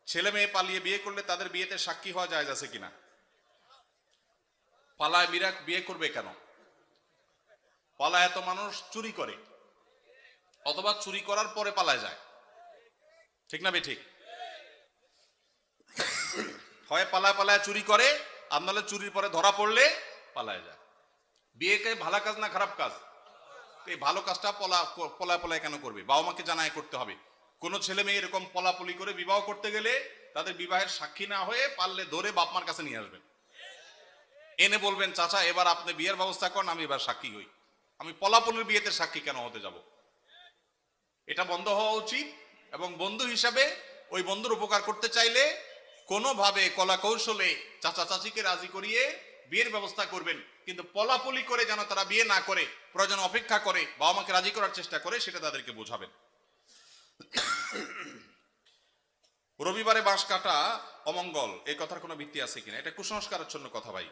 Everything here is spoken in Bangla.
ছেলে মেয়ে পালিয়ে বিয়ে করলে তাদের বিয়েতে সাক্ষী হওয়া জায়েজ আছে কিনা? পালায় বিয়ে করবে কেন? পালায় এত মানুষ চুরি করে, অথবা চুরি করার পরে পালায় যায়, ঠিক না ঠিক? হয় পালায় পালায় চুরি করে, আর নাহলে চুরির পরে ধরা পড়লে পালায় যায়। বিয়েকে ভালো কাজ না খারাপ কাজ? এই ভালো কাজটা পলায় পলায় কেন করবে? বাবা মাকে জানায় করতে হবে। কোন ছেলে মেয়ে এরকম পলাপলি করে বিবাহ করতে গেলে তাদের বিবাহের সাক্ষী না হয়ে পারলে ধরে বাপ মার কাছে নিয়ে আসবেন, এনে বলবেন চাচা এবার আপনি বিয়ের ব্যবস্থা করেন, আমি এবার সাক্ষী হই। আমি পলাপলির বিয়েতে সাক্ষী কেন হতে যাব? এটা বন্ধ হওয়া উচিত। এবং বন্ধু হিসাবে ওই বন্ধুর উপকার করতে চাইলে কোনোভাবে কলা কৌশলে চাচা চাচিকে রাজি করিয়ে বিয়ের ব্যবস্থা করবেন, কিন্তু পলাপলি করে যেন তারা বিয়ে না করে, প্রয়োজন অপেক্ষা করে বাবা মাকে রাজি করার চেষ্টা করে, সেটা তাদেরকে বোঝাবেন। রবিবারে বাঁশ কাটা অমঙ্গল, এই কথার কোনো ভিত্তি আছে কিনা? এটা কুসংস্কারাচ্ছন্ন কথা ভাই।